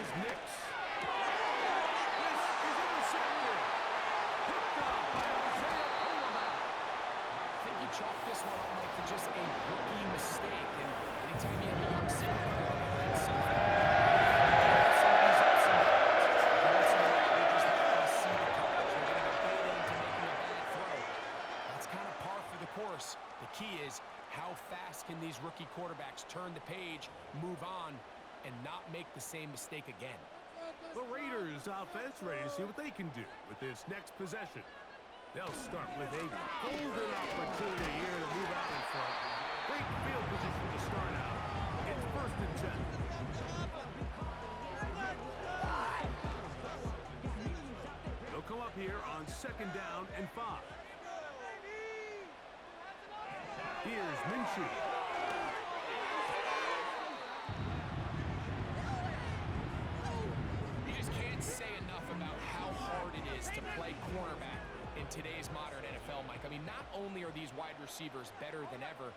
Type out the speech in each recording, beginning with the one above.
is Nix. This is intercepted. Picked up by I think you chalk this one up, Mike, for just a rookie mistake. And anytime you have a young center behind something, some of these ups and downs, they're just not going to see the coverage. They're going to get baited into making a bad throw. That's kind of par for the course. The key is how fast can these rookie quarterbacks turn the page, move on, and not make the same mistake again. The Raiders offense ready to see what they can do with this next possession. They'll start with a golden opportunity here to move out in front. Great field position to start out. It's 1st and 10. They'll come up here on 2nd down and 5. Here's Minshew. You just can't say enough about how hard it is to play cornerback in today's modern NFL, Mike. I mean, not only are these wide receivers better than ever,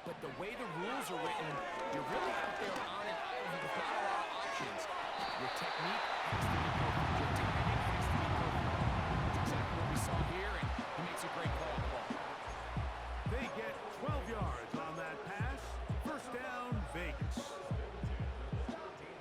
but the way the rules are written, you're really out there on an island with not a lot of options. Your technique has to be perfect. Your timing has to be perfect. That's exactly what we saw here, and he makes a great call on the ball. They get 12 yards on that pass. 1st down, Vegas.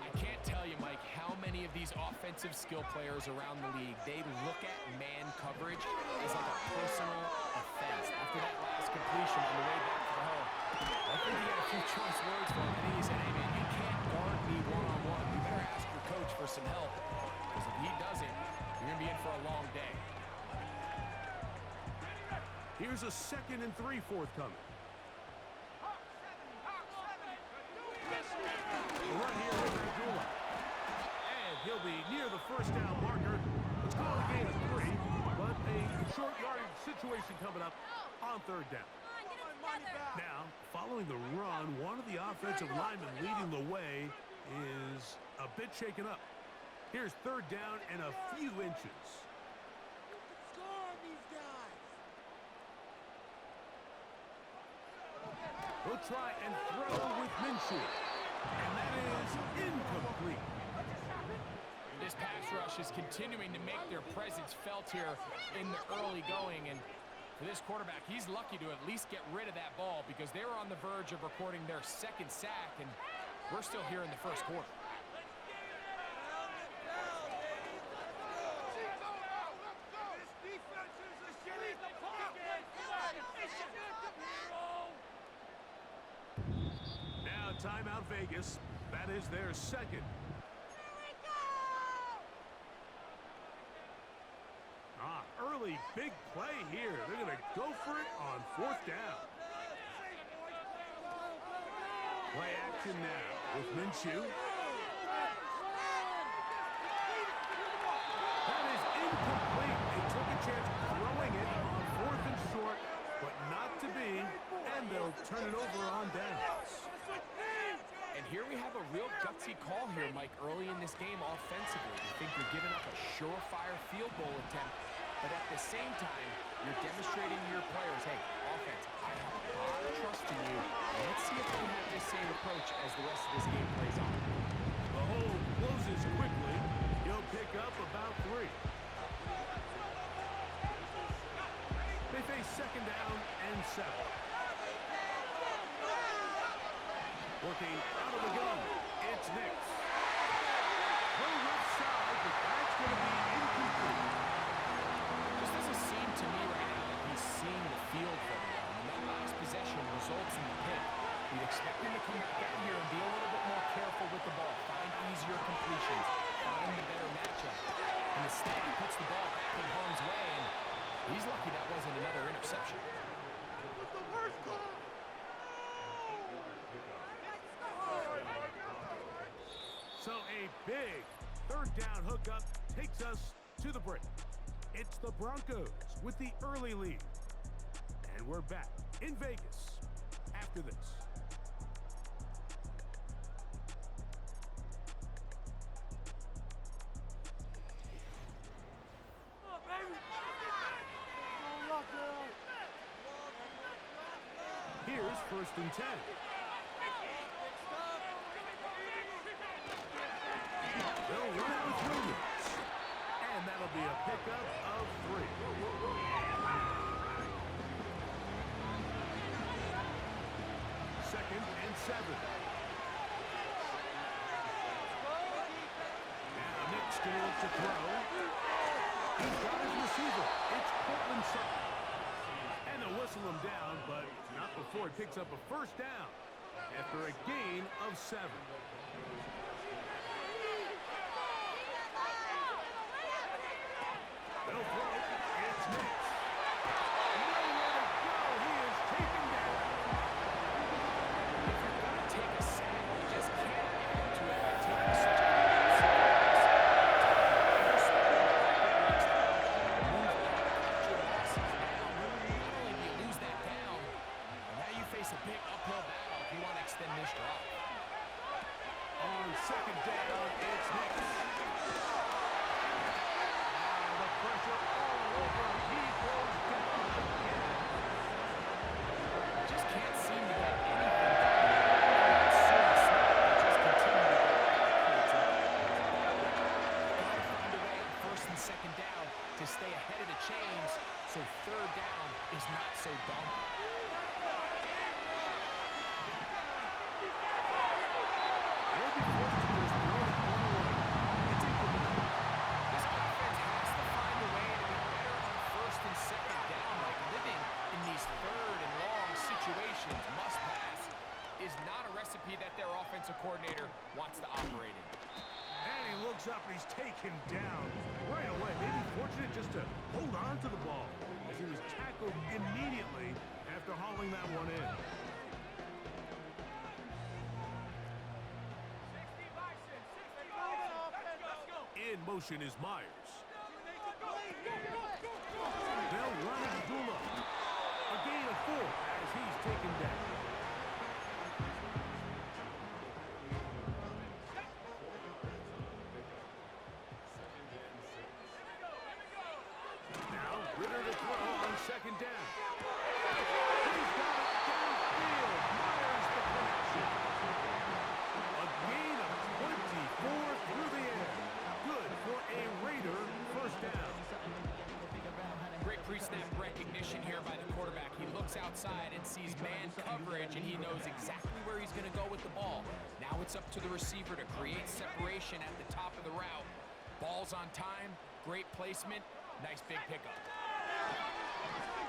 I can't tell you, Mike, how many of these offensive skill players around the league, they look at man coverage as like a personal offense. After that last completion on the way back to the hole, I think he had a few choice words for him, and he said, hey, man, you can't guard me one-on-one. You better ask your coach for some help, because if he doesn't, you're going to be in for a long day. Here's a 2nd and 3 forthcoming. Run here with Abdullah. And he'll be near the 1st down marker. Let's call it a gain of 3, but a short yardage situation coming up on 3rd down. Now, following the run, one of the offensive linemen leading the way is a bit shaken up. Here's 3rd down and a few inches. He'll try and throw with Minshew. And that is incomplete. This pass rush is continuing to make their presence felt here in the early going. And for this quarterback, he's lucky to at least get rid of that ball because they were on the verge of recording their 2nd sack, and we're still here in the 1st quarter. Now timeout Vegas. That is their 2nd. Early big play here. They're going to go for it on 4th down. Play action now with Minshew. That is incomplete. They took a chance throwing it on 4th and short, but not to be, and they'll turn it over on downs. And here we have a real gutsy call here, Mike, early in this game offensively. You think you're giving up a surefire field goal attempt, but at the same time, you're demonstrating to your players, hey, offense, I have a lot of trust in you. Let's see if they have this same approach as the rest of this game plays on. The hole closes quickly. He'll pick up about 3. They face 2nd down and 7. Working out of the gun, it's Nix. Throw left side, but that's going to be incomplete. Just doesn't seem to me right now that he's seeing the field very well. And that last possession results in the pick. You'd expect him to come back out here and be a little bit more careful with the ball, find easier completions, find the better matchup. And instead, he puts the ball back in harm's way, and he's lucky that wasn't another interception. So a big 3rd down hookup takes us to the break. It's the Broncos with the early lead. And we're back in Vegas after this. Here's 1st and 10. 7. Now Nick's going to look to throw. He's got his receiver. It's Cortland Sutton. And they'll whistle him down, but not before he picks up a first down after a gain of 7. They'll throw. It's Nick. Nowhere to go. He is taken down. If you're going to take a sack, you just can't add to it by taking such a face a big uphill battle if you want to extend this drive. On second down, it's Nick. The pressure all over him. He goes down again. Just can't seem to get anything done. Soon snap, they just continue to go backwards. Gotta find a way on first and second down to stay ahead of the chains, so third down is not so daunting. That their offensive coordinator wants to operate in. And he looks up and he's taken down right away. Maybe fortunate just to hold on to the ball as he was tackled immediately after hauling that one in. In motion is Myers. They'll run Abdullah. A gain of 4 as he's taken down. Second down. He's got it downfield. Myers the connection. A gain of 24 through the air. Good for a Raider first down. Great pre-snap recognition here by the quarterback. He looks outside and sees man coverage, and he knows exactly where he's going to go with the ball. Now it's up to the receiver to create separation at the top of the route. Ball's on time, great placement, nice big pickup.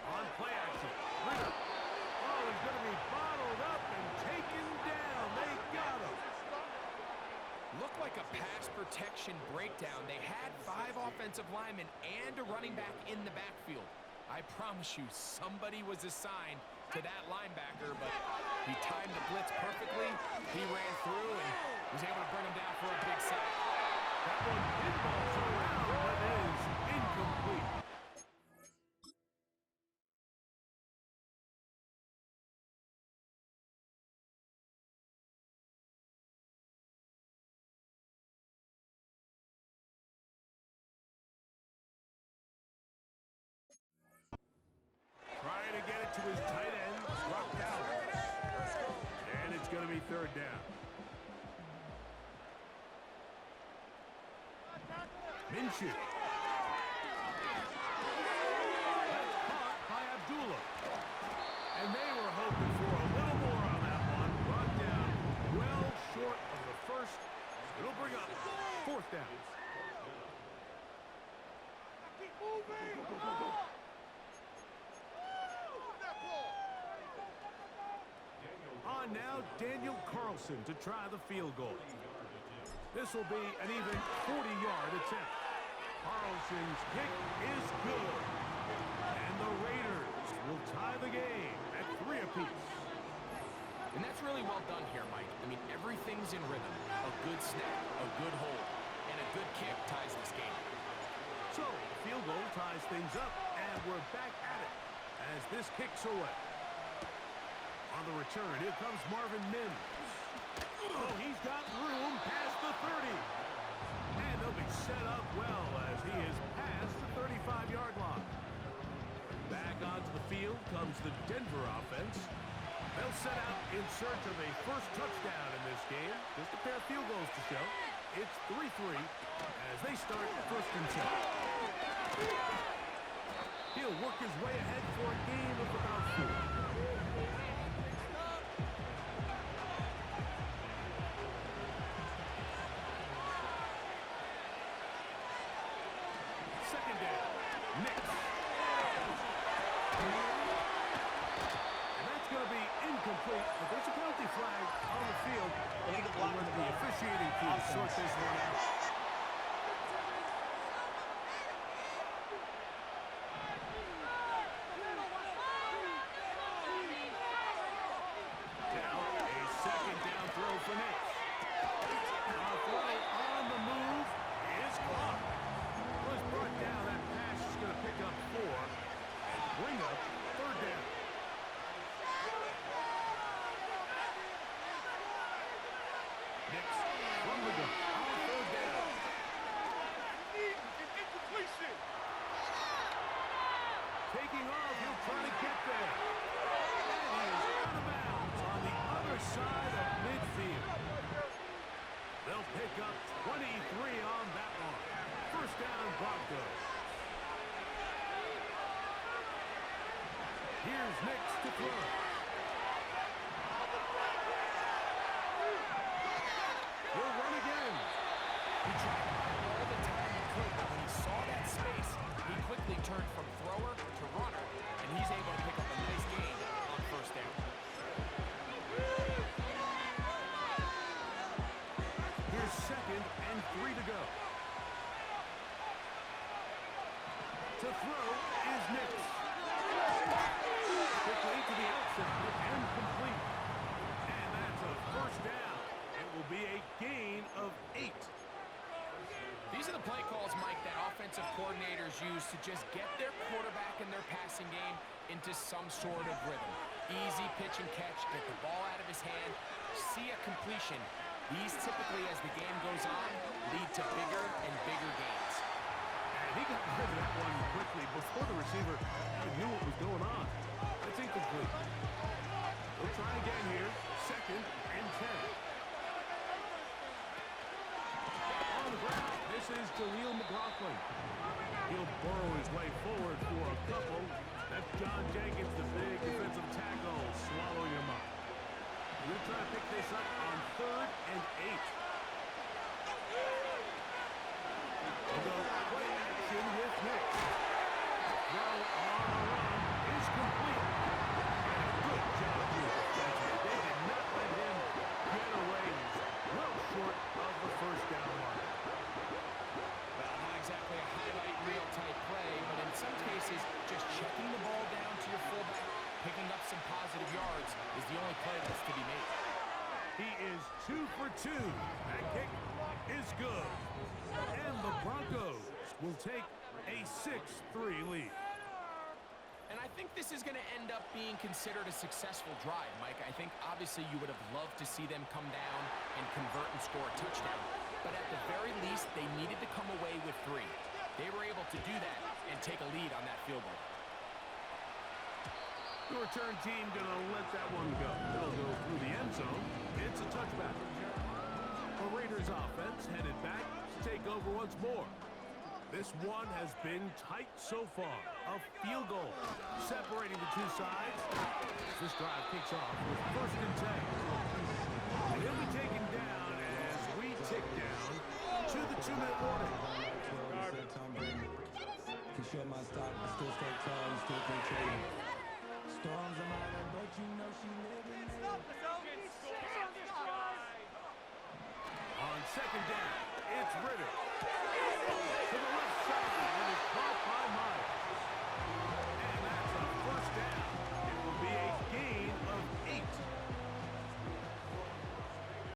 On play action, Ritter. Oh, he's going to be bottled up and taken down. They got him. Looked like a pass protection breakdown. They had 5 offensive linemen and a running back in the backfield. I promise you, somebody was assigned to that linebacker, but he timed the blitz perfectly. He ran through and was able to bring him down for a big sack. That one pinballs around, but is incomplete. Trying to get it to his tight end, dropped out. And it's going to be third down. Minshew. That's caught by Abdullah. And they were hoping for a little more on that one. Brought down well short of the first. It'll bring up fourth down. Keep moving. On now, Daniel Carlson to try the field goal. This will be an even 40-yard attempt. Carlson's kick is good. And the Raiders will tie the game at 3 apiece. And that's really well done here, Mike. I mean, everything's in rhythm. A good snap, a good hold, and a good kick ties this game. So, field goal ties things up, and we're back at it as this kicks away. On the return, here comes Marvin Mims. Oh, he's got room past the 30. And they'll be set up well as he is past the 35-yard line. Back onto the field comes the Denver offense. They'll set out in search of a first touchdown in this game. Just a pair of field goals to show. It's 3-3 as they start first and 10. He'll work his way ahead for a gain of about 4. to sort this one out. Now, a second down throw for Nick. A throw on the move is caught. Was brought down. That pass is going to pick up 4 and bring up third down. Nick from the gun on third down. Incompletion. Taking off, he'll try to get there. And he is out of bounds on the other side of midfield. They'll pick up 23 on that one. First down, Broncos. Here's Nick to throw. He'll run again. He tried all the time he could, but when he saw that space, he quickly turned from thrower to runner, and he's able to pick up a nice gain on first down. Here's second and 3 to go. To throw is Nick. Quickly to the outside and complete. And that's a first down. It will be a gain of 8. These are the play calls, Mike, that offensive coordinators use to just get their quarterback and their passing game into some sort of rhythm. Easy pitch and catch, get the ball out of his hand, see a completion. These typically, as the game goes on, lead to bigger and bigger gains. And he got rid of that one quickly before the receiver even knew what was going on. That's incomplete. We'll try again here. Second and 10. On the ground, this is Jaleel McLaughlin. He'll burrow his way forward for a couple. That's John Jenkins, the big defensive tackle, swallowing him up. We'll try to pick this up on third and 8. We'll go play action with Nick. Throw on the run is complete. And a good job here defensively. They did not let him get away. Well short of the first down mark. Well, not exactly a highlight reel type play, but in some cases, just checking the ball down to your fullback, picking up some positive yards is the only play that's to be made. He is 2 for 2. That kick is good. And the Broncos will take a 6-3 lead. And I think this is going to end up being considered a successful drive, Mike. I think obviously you would have loved to see them come down and convert and score a touchdown. But at the very least, they needed to come away with 3. They were able to do that and take a lead on that field goal. The return team gonna let that one go. It'll go through the end zone. It's a touchback. The Raiders offense headed back to take over once more. This one has been tight so far. A field goal separating the two sides. This drive kicks off with first and 10. And he'll be taken down as we tick down to the 2-minute warning. Can show my stock, I still stay tall, you still can't trade me. Storms are mine, but you know she living it. On second down, it's Ritter. To the left side, and it's caught by Myers.